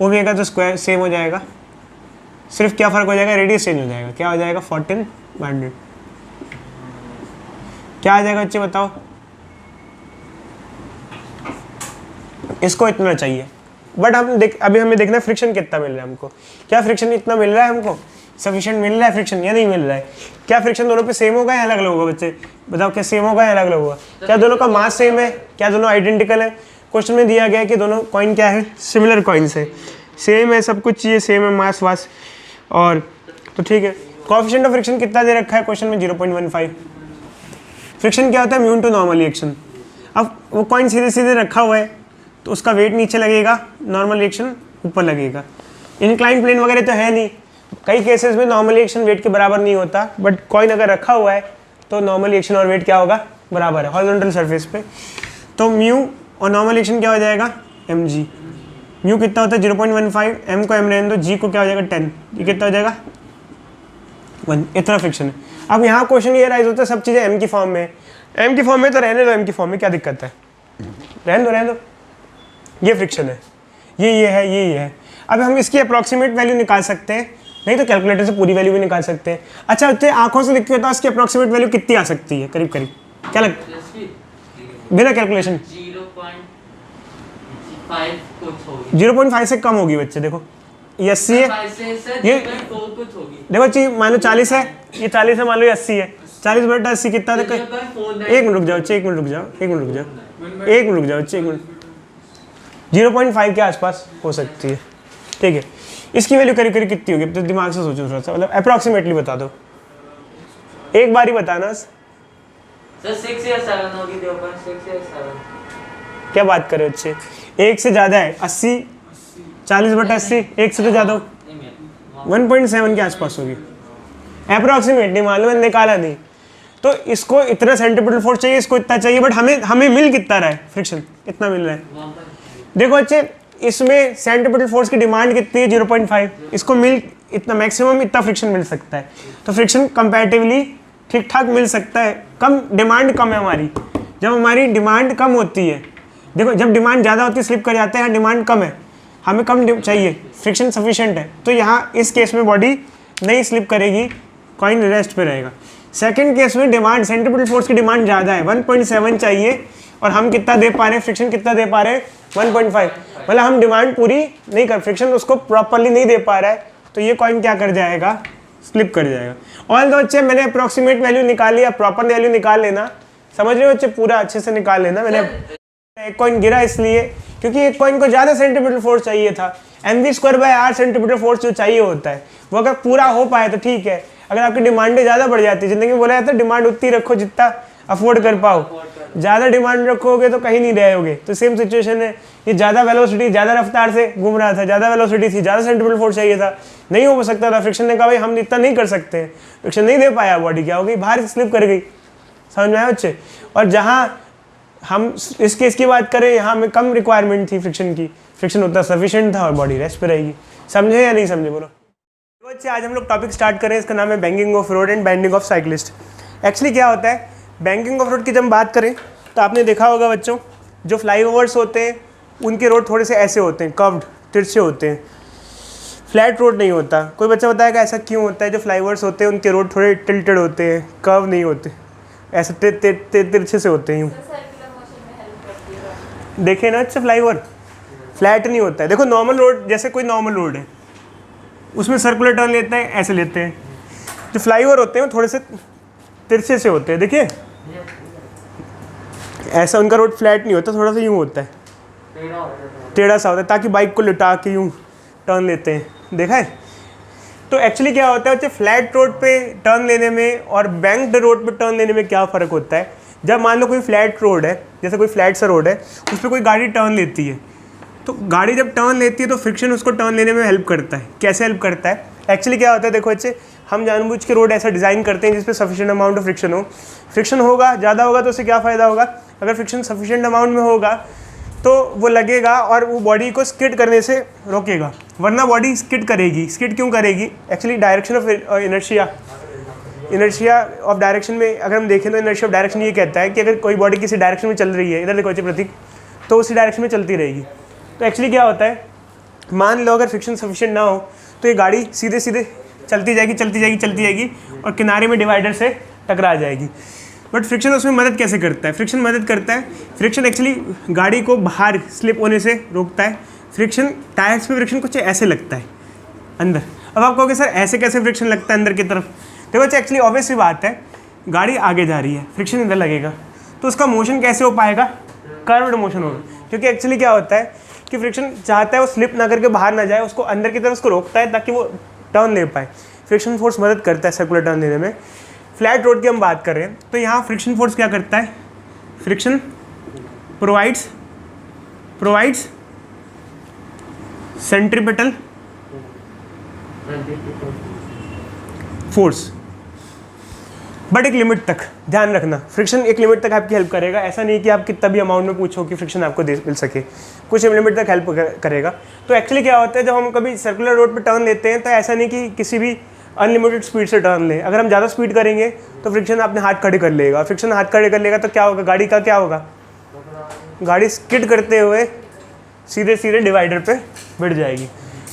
ओमेगा तो स्क्वायर सेम हो जाएगा, सिर्फ क्या फ़र्क हो जाएगा, रेडियस चेंज हो जाएगा। क्या हो जाएगा, 14/100, क्या आ जाएगा बच्चे बताओ। इसको इतना चाहिए, बट हम अभी हमें देखना है फ्रिक्शन कितना मिल रहा है हमको। क्या फ्रिक्शन इतना मिल रहा है हमको, सफिशिएंट मिल रहा है फ्रिक्शन या नहीं मिल रहा है? क्या फ्रिक्शन दोनों पे सेम होगा या अलग अलग होगा बच्चे, बताओ। क्या सेम होगा या अलग अलग होगा? क्या दोनों का मास सेम है, क्या दोनों आइडेंटिकल है? क्वेश्चन में दिया गया है कि दोनों कॉइन क्या है, सिमिलर कॉइन्स है, सेम है, सब कुछ चीज़ें सेम है, मास वास और, तो ठीक है। कोएफिशिएंट ऑफ फ्रिक्शन कितना दे रखा है क्वेश्चन में, 0.15। फ्रिक्शन क्या होता है, म्यू × नॉर्मल रिएक्शन। अब वो कॉइन सीधे सीधे रखा हुआ है तो उसका वेट नीचे लगेगा, नॉर्मल रिएक्शन ऊपर लगेगा। इंक्लाइन प्लेन वगैरह तो है नहीं, कई केसेस में नॉर्मल रिएक्शन वेट के बराबर नहीं होता, बट कॉइन अगर रखा हुआ है तो नॉर्मल रिएक्शन और वेट क्या होगा, बराबर है हॉरिजॉन्टल सरफेस पे। तो म्यू और नॉर्मल रिएक्शन क्या हो जाएगा, mg। म्यू कितना होता है 0.15, एम को एम रहने दो, जी को क्या हो जाएगा 10, ये कितना हो जाएगा 1, इतना फ्रिक्शन है। अब यहाँ क्वेश्चन ये राइज होता है सब चीज़ें एम की फॉर्म में, एम की फॉर्म में तो रहने दो, एम की फॉर्म में क्या दिक्कत है, रहने दो, ये फ्रिक्शन है, ये है, ये है। अब हम इसकी अप्रॉक्सीमेट वैल्यू निकाल सकते हैं, नहीं तो कैलकुलेटर से पूरी वैल्यू भी निकाल सकते हैं। अच्छा बच्चे आंखों से लिख के बताओ इसकी अप्रॉक्सीमेट वैल्यू कितनी आ सकती है, करीब करीब क्या लगता है बिना कैलकुलेशन? 0.5 से कम होगी बच्चे, देखो ये 80 है, ये देखो चीज मान लो 40 है, ये 40 है, मान लो ये 80 है, 40 बटा 80 कितना? देखो 1 मिनट रुक जाओ, 0.5 के आसपास हो सकती है, ठीक है। इसकी वैल्यू करीब करीब कितनी होगी, तो दिमाग से सोचो थोड़ा सा, मतलब अप्रॉक्सीमेटली बता दो, एक बार ही बताना सर। 6 या 7 होगी, 6 या 7। क्या बात करे बच्चे, एक से ज़्यादा है, 80, 40 बटा 80, एक से तो ज़्यादा 1.7 के आसपास होगी अप्रॉक्सीमेटली, मालूम है, निकाला नहीं। तो इसको इतना सेंटीमीटर फोर्स चाहिए, इसको इतना चाहिए, बट हमें मिल कितना रहा है, फ्रिक्शन कितना मिल रहा है? देखो बच्चे इसमें सेंटीमीटर फोर्स की डिमांड कितनी है 0.5, इसको मिल इतना मैक्सिमम इतना फ्रिक्शन मिल सकता है, तो फ्रिक्शन कंपैरेटिवली ठीक ठाक मिल सकता है, कम डिमांड कम है हमारी। जब हमारी डिमांड कम होती है, देखो जब डिमांड ज़्यादा होती है स्लिप कर जाते हैं, डिमांड कम है, हमें कम चाहिए, फ्रिक्शन सफिशिएंट है, तो यहाँ इस केस में बॉडी नहीं स्लिप करेगी, कॉइन रेस्ट पे रहेगा। सेकंड केस में डिमांड सेंट्रीपिटल फोर्स की डिमांड ज़्यादा है, 1.7 चाहिए, और हम कितना दे पा रहे हैं, फ्रिक्शन कितना दे पा रहे हैं 1.5, मतलब हम डिमांड पूरी नहीं कर, फ्रिक्शन उसको प्रॉपरली नहीं दे पा रहा है, तो ये कॉइन क्या कर जाएगा, स्लिप कर जाएगा। ऑल दो बच्चे मैंने अप्रॉक्सीमेट वैल्यू निकाल लिया, प्रॉपर वैल्यू निकाल लेना, समझ रहे हो बच्चे, पूरा अच्छे से निकाल लेना। मैंने एक कॉइन गिरा इसलिए क्योंकि एक कॉइन को ज़्यादा सेंटीमीटर फोर्स चाहिए था, mv²/r सेंटीमीटर फोर्स जो चाहिए होता है वो अगर पूरा हो पाए तो ठीक है, अगर आपकी डिमांडें ज़्यादा बढ़ जाती है, जिंदगी में बोला जाता है डिमांड उतनी रखो जितना अफोर्ड कर पाओ, ज़्यादा डिमांड रखोगे तो कहीं नहीं रहोगे। तो सेम सिचुएशन है, ये ज़्यादा वेलोसिटी ज़्यादा रफ्तार से घूम रहा था, ज़्यादा वेलोसिटी थी, ज़्यादा सेंटीमीटर फोर्स चाहिए था, नहीं हो सकता था, फ्रिक्शन ने कहा भाई हम इतना नहीं कर सकते, फ्रिक्शन नहीं दे पाया, बॉडी क्या हो गई, बाहर स्लिप कर गई, समझ में आया बच्चे। और जहाँ हम इस केस की बात करें, यहाँ में कम रिक्वायरमेंट थी फ्रिक्शन की, फ्रिक्शन उतना सफिशिएंट था और बॉडी रेस्ट पे रहेगी। समझे या नहीं समझे बोलो बच्चे। आज हम लोग टॉपिक स्टार्ट करें, इसका नाम है banking of road and bending of cyclist. Actually क्या होता है, बैंकिंग ऑफ रोड की जब बात करें तो आपने देखा होगा बच्चों, जो फ्लाईओवर्स होते हैं उनके रोड थोड़े से ऐसे होते हैं, कर्व्ड, तिरछे होते हैं, फ्लैट रोड नहीं होता। कोई बच्चा बताएगा ऐसा क्यों होता है, जो फ्लाईओवर्स होते हैं उनके रोड थोड़े टिल्टेड होते हैं, कर्व नहीं होते, ऐसे तिरछे से होते हैं यूँ, देखे ना अच्छा, फ्लाईओवर फ्लैट नहीं होता है। देखो नॉर्मल रोड, जैसे कोई नॉर्मल रोड है उसमें सर्कुलर टर्न लेते हैं, ऐसे लेते हैं, जो फ्लाईओवर होते हैं वो थोड़े से तिरछे से होते हैं, देखिए ऐसा, उनका रोड फ्लैट नहीं होता, थोड़ा सा यूँ होता है, टेढ़ा सा होता है, ताकि बाइक को लिटा के यूँ टर्न लेते हैं, देखा है। तो एक्चुअली क्या होता है बच्चे, फ्लैट रोड पे टर्न लेने में और बैंक्ड रोड पे टर्न लेने में क्या फ़र्क होता है। जब मान लो कोई फ्लैट रोड है, जैसे कोई फ्लैट सा रोड है, उस पर कोई गाड़ी टर्न लेती है, तो गाड़ी जब टर्न लेती है तो फ्रिक्शन उसको टर्न लेने में हेल्प करता है। कैसे हेल्प करता है, एक्चुअली क्या होता है, देखो बच्चे, हम जानबूझ के रोड ऐसा डिज़ाइन करते हैं जिस पे सफिशिएंट अमाउंट ऑफ फ्रिक्शन हो। फ्रिक्शन होगा, ज़्यादा होगा तो उससे क्या फ़ायदा होगा, अगर फ्रिक्शन सफिशिएंट अमाउंट में होगा तो वो लगेगा और वो बॉडी को स्किड करने से रोकेगा, वरना बॉडी स्किड करेगी। स्किड क्यों करेगी, actually direction of inertia of direction में अगर हम देखें तो इनर्शिया ऑफ डायरेक्शन ये कहता है कि अगर कोई बॉडी किसी डायरेक्शन में चल रही है, इधर देखो बच्चे प्रतीक, तो उसी डायरेक्शन में चलती रहेगी। तो एक्चुअली क्या होता है, मान लो अगर फ्रिक्शन सफिशिएंट ना हो तो ये गाड़ी सीधे सीधे चलती जाएगी और किनारे में डिवाइडर से टकरा जाएगी। बट फ्रिक्शन उसमें मदद कैसे करता है, फ्रिक्शन मदद करता है, फ्रिक्शन एक्चुअली गाड़ी को बाहर स्लिप होने से रोकता है। फ्रिक्शन टायर्स पे फ्रिक्शन कुछ ऐसे लगता है अंदर। अब आप कहोगे सर ऐसे कैसे फ्रिक्शन लगता है अंदर की तरफ, देखो बच्चे एक्चुअली ऑब्वियस सी बात है, गाड़ी आगे जा रही है, फ्रिक्शन इधर लगेगा, तो उसका मोशन कैसे हो पाएगा, कर्व्ड मोशन होगा। क्योंकि एक्चुअली क्या होता है कि फ्रिक्शन चाहता है वो स्लिप ना करके बाहर ना जाए, उसको अंदर की तरफ उसको रोकता है ताकि वो टर्न ले पाए। फ्रिक्शन फोर्स मदद करता है सर्कुलर टर्न लेने में। फ्लैट रोड की हम बात कर रहे हैं तो यहाँ फ्रिक्शन फोर्स क्या करता है, friction provides centripetal force. But एक लिमिट तक, ध्यान रखना फ्रिक्शन एक लिमिट तक आपकी हेल्प करेगा। ऐसा नहीं कि आप कितना भी अमाउंट में पूछो कि फ्रिक्शन आपको मिल सके, कुछ लिमिट तक हेल्प करेगा। तो एक्चुअली क्या होता है, जब हम कभी सर्कुलर रोड पर टर्न लेते हैं तो ऐसा नहीं कि किसी भी अनलिमिटेड स्पीड से टर्न लें। अगर हम ज़्यादा स्पीड करेंगे तो फ्रिक्शन अपने हाथ खड़े कर लेगा, फ्रिक्शन हाथ खड़े कर लेगा तो क्या होगा, गाड़ी का क्या होगा, गाड़ी स्किड करते हुए सीधे सीधे डिवाइडर पे भिड़ जाएगी।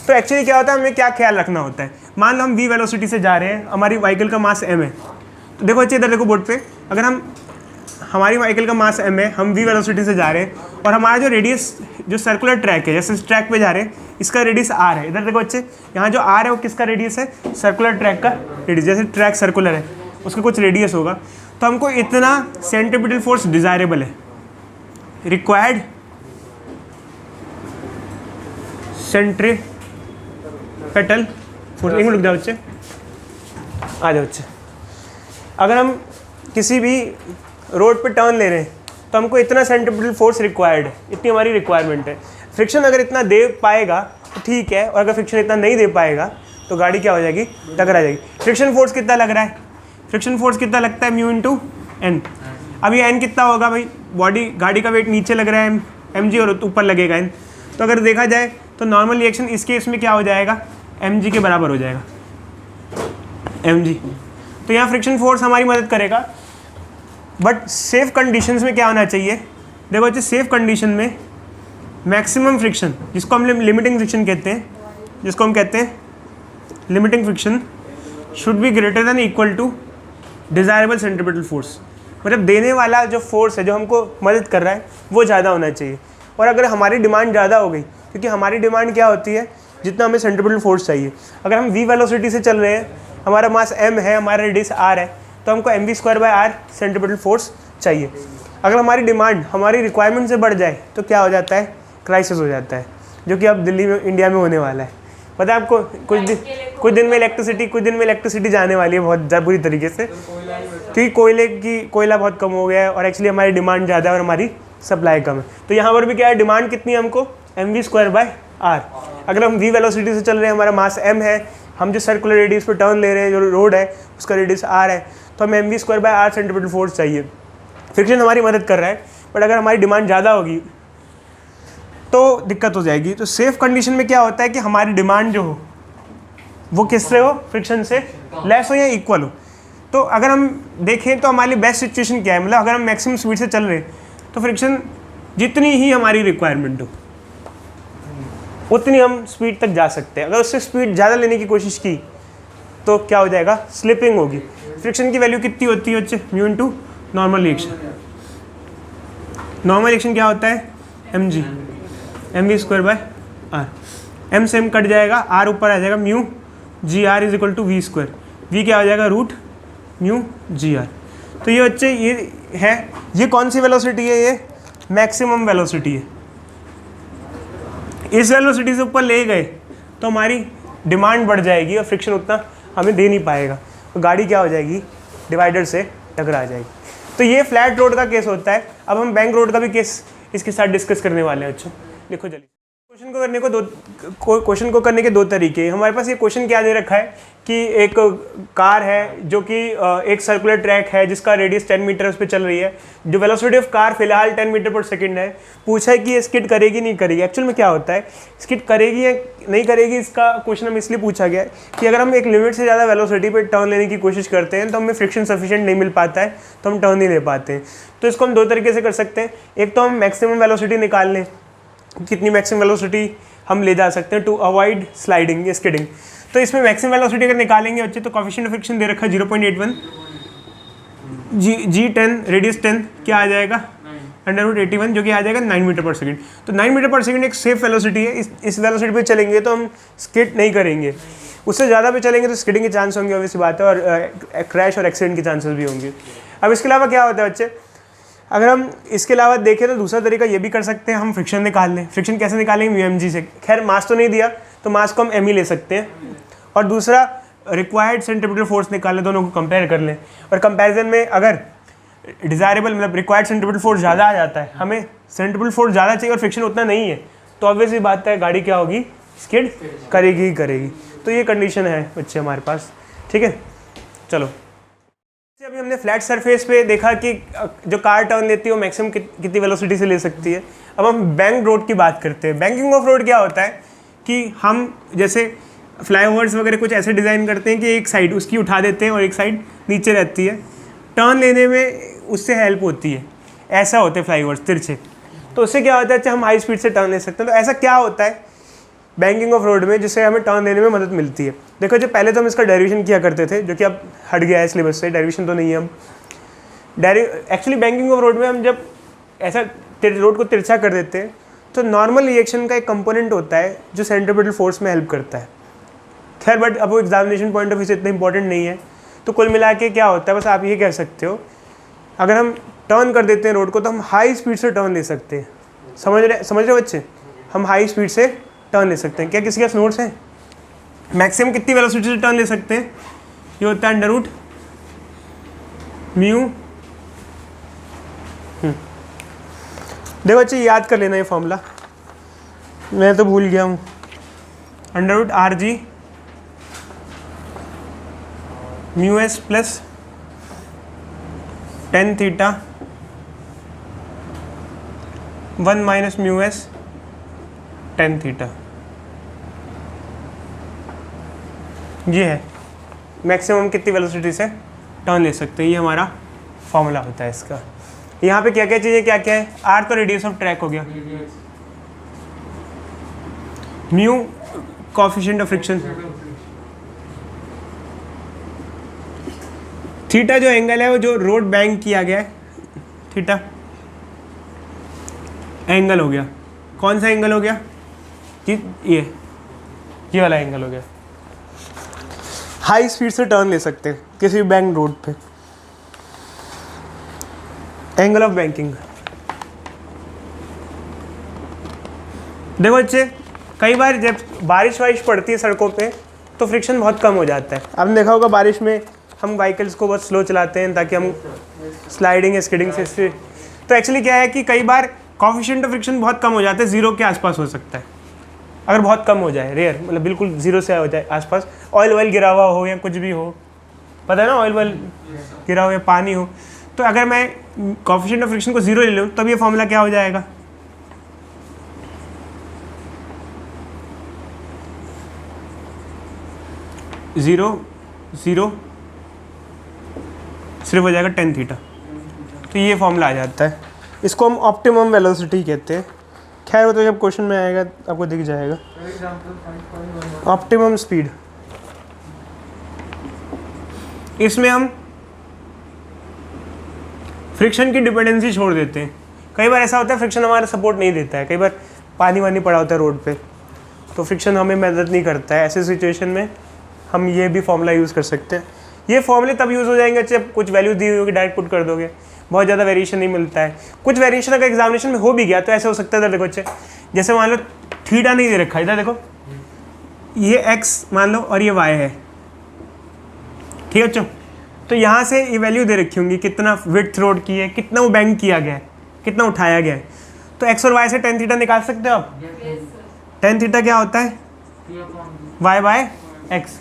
तो एक्चुअली क्या होता है, हमें क्या ख्याल रखना होता है। मान लो हम v वेलोसिटी से जा रहे हैं, हमारी व्हीकल का मास m है। तो देखो अच्छे इधर देखो बोर्ड पे, अगर हमारी व्हीकल का मास m है, हम v वेलोसिटी से जा रहे हैं और हमारा जो रेडियस, जो सर्कुलर ट्रैक है, जैसे इस ट्रैक पे जा रहे हैं, इसका रेडियस r है। इधर देखो अच्छे, यहाँ जो r है वो किसका रेडियस है, सर्कुलर ट्रैक का रेडियस। जैसे ट्रैक सर्कुलर है, उसका कुछ रेडियस होगा। तो हमको इतना सेंट्रीपिटल फोर्स डिजायरेबल है, रिक्वायर्ड सेंट्रीपिटल फोर्स। एक मिनट रुक जाओ बच्चे, आ जाओ बच्चे। अगर हम किसी भी रोड पे टर्न ले रहे हैं तो हमको इतना सेंट्रीपिटल फोर्स रिक्वायर्ड है, इतनी हमारी रिक्वायरमेंट है। फ्रिक्शन अगर इतना दे पाएगा तो ठीक है, और अगर फ्रिक्शन इतना नहीं दे पाएगा तो गाड़ी क्या हो जाएगी, टकरा जाएगी। फ्रिक्शन फोर्स कितना लग रहा है, फ्रिक्शन फोर्स कितना लगता है, म्यू इंटू एन। अब ये एन कितना होगा भाई, बॉडी गाड़ी का वेट नीचे लग रहा है mg और ऊपर लगेगा एन। तो अगर देखा जाए तो नॉर्मल रिएक्शन इस केस में क्या हो जाएगा, mg के बराबर हो जाएगा, mg। तो यहाँ फ्रिक्शन फोर्स हमारी मदद करेगा। बट सेफ कंडीशंस में क्या होना चाहिए, देखो अच्छे, सेफ कंडीशन में मैक्सिमम फ्रिक्शन, जिसको हम लिमिटिंग फ्रिक्शन कहते हैं, जिसको हम कहते हैं limiting friction, should be greater than equal to desirable centripetal force. मतलब देने वाला जो फोर्स है, जो हमको मदद कर रहा है, वो ज़्यादा होना चाहिए। और अगर हमारी डिमांड ज़्यादा हो गई, क्योंकि हमारी डिमांड क्या होती है, जितना हमें सेंट्रीपिटल फोर्स चाहिए। अगर हम v वेलोसिटी से चल रहे हैं, हमारा मास m है, हमारा रेडियस r है, तो हमको mv²/r सेंट्रीपिटल फोर्स चाहिए। अगर हमारी डिमांड हमारी रिक्वायरमेंट से बढ़ जाए तो क्या हो जाता है, क्राइसिस हो जाता है, जो कि अब दिल्ली में, इंडिया में होने वाला है। पता है आपको, कुछ दिन में इलेक्ट्रिसिटी जाने वाली है बहुत बुरी तरीके से, क्योंकि कोयला बहुत कम हो गया है और एक्चुअली हमारी डिमांड ज़्यादा है और हमारी सप्लाई कम है। तो यहाँ पर भी क्या है, डिमांड कितनी है हमको, mv²/r। अगर हम v वेलोसिटी से चल रहे हैं, हमारा मास m है, हम जो सर्कुलर रेडियस पर टर्न ले रहे हैं, जो रोड है उसका रेडियस r है, तो हमें mv²/r सेंट्रीपिटल फोर्स चाहिए। फ्रिक्शन हमारी मदद कर रहा है, बट अगर हमारी डिमांड ज़्यादा होगी तो दिक्कत हो जाएगी। तो सेफ कंडीशन में क्या होता है कि हमारी डिमांड जो हो वो किससे हो, फ्रिक्शन से लेस हो या इक्वल हो। तो अगर हम देखें तो हमारी बेस्ट सिचुएशन क्या है, मतलब अगर हम मैक्सिमम स्पीड से चल रहे हैं तो फ्रिक्शन जितनी ही हमारी रिक्वायरमेंट हो उतनी हम स्पीड तक जा सकते हैं। अगर उससे स्पीड ज़्यादा लेने की कोशिश की तो क्या हो जाएगा, स्लिपिंग होगी। फ्रिक्शन की वैल्यू कितनी होती है बच्चे, mu into normal reaction. Normal reaction क्या होता है, mg, mv²/r। m से m कट जाएगा, r ऊपर आ जाएगा, mu gr is equal to v²। v क्या हो जाएगा, रूट म्यू gr। तो ये बच्चे ये है, ये कौन सी वेलोसिटी है, ये मैक्सिमम वेलोसिटी है। इस वेलोसिटी से ऊपर ले गए तो हमारी डिमांड बढ़ जाएगी और फ्रिक्शन उतना हमें दे नहीं पाएगा, तो गाड़ी क्या हो जाएगी, डिवाइडर से टकरा जाएगी। तो ये फ्लैट रोड का केस होता है। अब हम बैंक रोड का भी केस इसके साथ डिस्कस करने वाले हैं। अच्छा देखो जल्दी, क्वेश्चन को करने के दो तरीके। हमारे पास ये क्वेश्चन क्या दे रखा है कि एक कार है जो कि एक सर्कुलर ट्रैक है जिसका रेडियस 10 मीटर उस पर चल रही है, जो वेलोसिटी ऑफ कार फिलहाल 10 मीटर पर सेकंड है। पूछा है कि ये स्किड करेगी नहीं करेगी। एक्चुअल में क्या होता है, स्किड करेगी या नहीं करेगी, इसका क्वेश्चन हम इसलिए पूछा गया है कि अगर हम एक लिमिट से ज़्यादा वेलोसिटी पर टर्न लेने की कोशिश करते हैं तो हमें फ्रिक्शन सफिशिएंट नहीं मिल पाता है, तो हम टर्न नहीं ले पाते हैं। तो इसको हम दो तरीके से कर सकते हैं। एक तो हम मैक्सिमम वेलोसिटी निकाल लें, कितनी मैक्सिमम वेलोसिटी हम ले जा सकते हैं टू अवॉइड स्लाइडिंग या स्किडिंग। तो इसमें मैक्सिमम वेलोसिटी अगर निकालेंगे बच्चे तो कोएफिशिएंट ऑफ फ्रिक्शन दे रखा है 0.81, जी 10, रेडियस 10 क्या आ जाएगा, √81, जो कि आ जाएगा 9 मीटर पर सेकंड। तो 9 मीटर पर सेकंड एक सेफ वेलोसिटी है। इस वेलोसिटी पे चलेंगे तो हम स्किड नहीं करेंगे, उससे ज़्यादा पे चलेंगे तो स्किडिंग के चांस होंगे, ऑब्वियस बात है, और क्रैश और एक्सीडेंट के चांसेस भी होंगे। अब इसके अलावा क्या होता है बच्चे, अगर हम इसके अलावा देखें तो दूसरा तरीका ये भी कर सकते हैं, हम फ्रिक्शन निकाल लें। फ्रिक्शन कैसे निकालेंगे, mg से। खैर मास तो नहीं दिया तो मास को हम m ही ले सकते हैं, और दूसरा रिक्वायर्ड सेंट्रीपिटल फोर्स निकाल लें, दोनों को कंपेयर कर लें। और कंपैरिजन में अगर डिज़ायरेबल मतलब रिक्वायर्ड सेंट्रीपिटल फोर्स ज़्यादा आ जाता है, हमें सेंट्रीपिटल फोर्स ज़्यादा चाहिए और फ्रिक्शन उतना नहीं है, तो ऑब्वियसली बात है गाड़ी क्या होगी, स्किड करेगी ही करेगी। तो ये कंडीशन है बच्चे हमारे पास, ठीक है। चलो अभी हमने फ्लैट सरफेस पे देखा कि जो कार टर्न लेती है वो मैक्सिमम कितनी वेलोसिटी से ले सकती है। अब हम बैंक रोड की बात करते हैं। बैंकिंग ऑफ रोड क्या होता है कि हम जैसे फ्लाईओवर्स वगैरह कुछ ऐसे डिज़ाइन करते हैं कि एक साइड उसकी उठा देते हैं और एक साइड नीचे रहती है, टर्न लेने में उससे हेल्प होती है। ऐसा होते हैं फ्लाईओवर्स तिरछे, तो उससे क्या होता है अच्छा हम हाई स्पीड से टर्न ले सकते हैं। तो ऐसा क्या होता है बैंकिंग ऑफ रोड में जिससे हमें टर्न लेने में मदद मिलती है। देखो जो पहले तो हम इसका डेरिवेशन किया करते थे, जो कि अब हट गया है सिलेबस से, डेरिवेशन तो नहीं है अब। एक्चुअली बैंकिंग ऑफ रोड में हम जब ऐसा रोड को तिरछा कर देते हैं तो नॉर्मल रिएक्शन का एक कंपोनेंट होता है जो सेंट्रीपिटल फोर्स में हेल्प करता है। खैर बट अब वो एग्जामिनेशन पॉइंट ऑफ व्यू से इतना इंपॉर्टेंट नहीं है। तो कुल मिला के क्या होता है, बस आप ये कह सकते हो अगर हम टर्न कर देते हैं रोड को तो हम हाई स्पीड से टर्न ले सकते हैं। समझ रहे बच्चे, हम हाई स्पीड से टर्न ले सकते हैं। क्या किसी के नोट्स हैं? मैक्सिमम कितनी वेलोसिटी से टर्न ले सकते हैं? ये होता है अंडर रूट म्यू। देखो बच्चे याद कर लेना ये फॉर्मूला, मैं तो भूल गया हूँ। Under root r g mu s plus tan theta 1 minus mu s tan theta. ये है मैक्सिमम कितनी वेलोसिटी से टर्न ले सकते हैं, ये हमारा फॉर्मूला होता है इसका। यहाँ पे क्या क्या चीज़ें क्या क्या है? आर तो रेडियस ऑफ ट्रैक हो गया, mu coefficient of friction, theta जो एंगल है वो जो रोड बैंक किया गया है, थीटा एंगल हो गया। कौन सा एंगल हो गया? ये वाला एंगल हो गया। हाई स्पीड से टर्न ले सकते हैं किसी भी बैंक रोड पे, एंगल ऑफ बैंकिंग। देखो बच्चे कई बार जब बारिश वारिश पड़ती है सड़कों पे तो फ्रिक्शन बहुत कम हो जाता है। आपने देखा होगा बारिश में हम व्हीकल्स को बहुत स्लो चलाते हैं ताकि हम स्लाइडिंग स्किडिंग से। तो एक्चुअली क्या है कि कई बार कोएफिशिएंट ऑफ फ्रिक्शन बहुत कम हो जाता है, जीरो के आसपास हो सकता है। अगर बहुत कम हो जाए, रेयर मतलब बिल्कुल जीरो से हो जाए आसपास, ऑयल वॉयल गिरा हुआ हो या कुछ भी हो, पता है ना, ऑयल वॉयल गिरा हो या पानी हो, तो अगर मैं कोएफिशिएंट ऑफ फ्रिक्शन को जीरो ले लूँ तब ये फॉर्मूला क्या हो जाएगा? ज़ीरो ज़ीरो सिर्फ हो जाएगा टेन थीटा। तो ये फॉर्मूला आ जाता है, इसको हम ऑप्टिमम वेलोसिटी कहते हैं। खैर वो तो जब क्वेश्चन में आएगा आपको दिख जाएगा। ऑप्टिमम स्पीड, इसमें हम फ्रिक्शन की डिपेंडेंसी छोड़ देते हैं। कई बार ऐसा होता है फ्रिक्शन हमारा सपोर्ट नहीं देता है, कई बार पानी वानी पड़ा होता है रोड पे तो फ्रिक्शन हमें मदद नहीं करता है। ऐसे सिचुएशन में हम ये भी फॉर्मूला यूज़ कर सकते हैं। ये फॉर्मूले तब यूज़ हो जाएंगे जब कुछ वैल्यू दी हुई होगी, डायरेक्ट पुट कर दोगे, बहुत ज़्यादा वेरिएशन नहीं मिलता है। कुछ वेरिएशन अगर एग्जामिनेशन में हो भी गया तो ऐसे हो सकता है, देखो बच्चे जैसे मान लो थीटा नहीं दे रखा, इधर देखो ये एक्स मान लो और ये वाई है, ठीक है बच्चों। तो यहाँ से ये वैल्यू दे रखी होंगी, कितना विड्थ रोड की है, कितना वो बैंक किया गया है, कितना उठाया गया है। तो एक्स और वाई से टेन थीटा निकाल सकते हो आप। टेन थीटा क्या होता है? Y by x.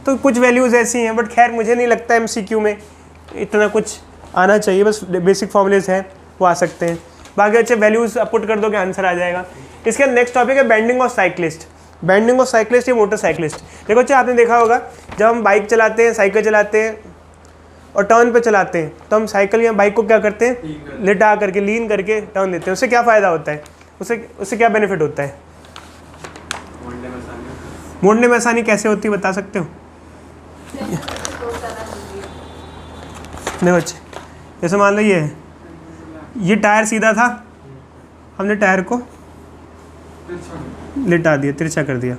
तो कुछ वैल्यूज़ ऐसी हैं, बट खैर मुझे नहीं लगता MCQ में इतना कुछ आना चाहिए, बस बेसिक फॉर्मूलेज हैं वो आ सकते हैं। बाकी अच्छे वैल्यूज़ पुट कर दोगे आंसर आ जाएगा। इसके नेक्स्ट टॉपिक है bending of cyclist. Bending of cyclist या मोटरसाइक्लिस्ट। देखो अच्छा आपने देखा होगा जब हम बाइक चलाते हैं, साइकिल चलाते हैं और टर्न पे चलाते हैं तो हम साइकिल या बाइक को क्या करते हैं? लिटा करके, लीन करके टर्न लेते हैं। उससे क्या फ़ायदा होता है? उससे क्या बेनिफिट होता है? मोड़ने में आसानी कैसे होती है बता सकते हो? देखो अच्छे जैसे मान लो ये टायर सीधा था, हमने टायर को लिटा दिया, तिरछा कर दिया,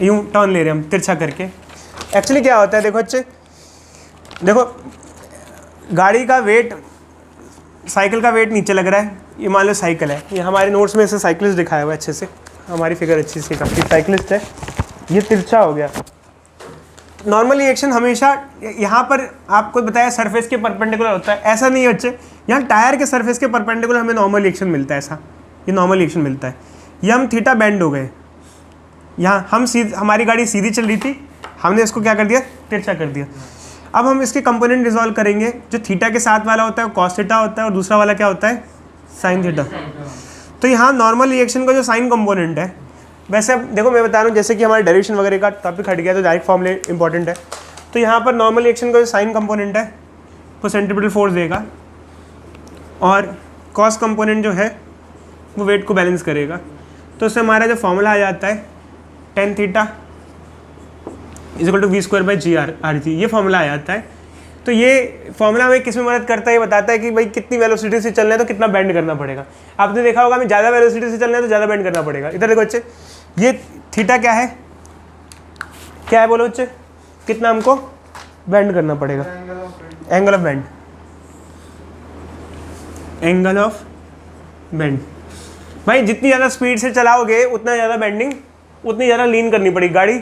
यूँ टर्न ले रहे हैं हम तिरछा करके। एक्चुअली क्या होता है देखो अच्छे, देखो गाड़ी का वेट, साइकिल का वेट नीचे लग रहा है। ये मान लो साइकिल है, ये हमारे नोट्स में से साइकिलिस्ट दिखाया हुआ है अच्छे से, हमारी फिगर अच्छी सी काफ़ी साइकिलिस्ट है। ये तिरछा हो गया। नॉर्मल रिएक्शन हमेशा यहाँ पर आपको बताया सरफेस के परपेंडिकुलर होता है, ऐसा नहीं है बच्चे। यहाँ टायर के सरफेस के परपेंडिकुलर हमें नॉर्मल रिएक्शन मिलता है, ऐसा ये नॉर्मल रिएक्शन मिलता है। ये हम थीटा बैंड हो गए, यहाँ हम हमारी गाड़ी सीधी चल रही थी, हमने इसको क्या कर दिया? तिरछा कर दिया। अब हम इसके कंपोनेंट रिजॉल्व करेंगे। जो थीटा के साथ वाला होता है वो कॉस थीटा होता है और दूसरा वाला क्या होता है, साइन थीटा। तो यहाँ नॉर्मल रिएक्शन का जो साइन कंपोनेंट है, वैसे अब देखो मैं बता रहा हूँ, जैसे कि हमारे डेरिवेशन वगैरह का टॉपिक हट गया तो डायरेक्ट फॉर्मूले इंपॉर्टेंट है। तो यहाँ पर नॉर्मल रिएक्शन का जो साइन कंपोनेंट है वो सेंट्रीपिटल फोर्स देगा और कॉस कंपोनेंट जो है वो वेट को बैलेंस करेगा। तो उससे हमारा जो फॉर्मूला आ जाता है tan theta equal to v square by g r g, ये फॉर्मूला आ जाता है। तो ये फॉर्मूला हमें किस में मदद करता है, ये बताता है कि भाई कितनी वेलोसिटी से चलना है तो कितना बेंड करना पड़ेगा। आपने देखा होगा हमें ज़्यादा वेलोसिटी से चलना है तो ज़्यादा बेंड करना पड़ेगा। इधर देखो बच्चे, ये थीटा क्या है, क्या है बोलो बच्चे, कितना हमको बेंड करना पड़ेगा, angle of bend, angle of bend. भाई जितनी ज़्यादा स्पीड से चलाओगे उतना ज़्यादा बेंडिंग, उतनी ज़्यादा लीन करनी पड़ेगी, गाड़ी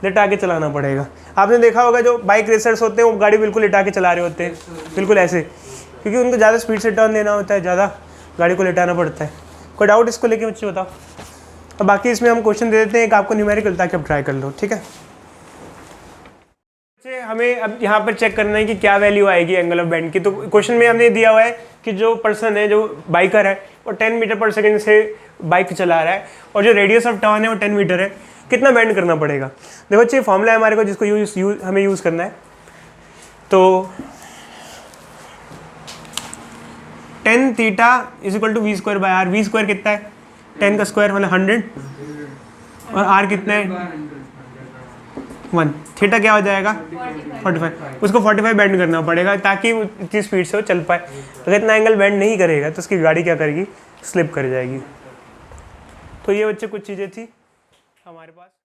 लिटा के चलाना पड़ेगा। आपने देखा होगा जो बाइक रेसर्स होते हैं वो गाड़ी बिल्कुल लिटा के चला रहे होते हैं, बिल्कुल ऐसे, क्योंकि उनको ज़्यादा स्पीड से टर्न देना होता है, ज़्यादा गाड़ी को लिटाना पड़ता है। कोई डाउट इसको लेके बच्चे बताओ। और बाकी इसमें हम क्वेश्चन दे देते हैं, एक आपको न्यूमेरिकल, ताकि आप ट्राई कर लो, ठीक है। हमें अब यहाँ पर चेक करना है कि क्या वैल्यू आएगी एंगल ऑफ बेंड की। तो क्वेश्चन में हमने दिया हुआ है कि जो पर्सन है, जो बाइकर है, वो 10 मीटर पर सेकेंड से बाइक चला रहा है और जो रेडियस ऑफ टर्न है वो 10 मीटर है, कितना बेंड करना पड़ेगा। देखो अच्छे फॉर्मूला है हमारे को जिसको हमें यूज़ करना है। तो 10 theta is equal to v square by r. V square कितना है, 10 का स्क्वायर मतलब 100 और आर कितना है 1। थीटा क्या हो जाएगा 45। उसको 45 बेंड करना पड़ेगा ताकि इतनी स्पीड से वो चल पाए। अगर इतना एंगल बेंड नहीं करेगा तो उसकी गाड़ी क्या करेगी, स्लिप कर जाएगी। तो ये बच्चे कुछ चीज़ें थी हमारे पास।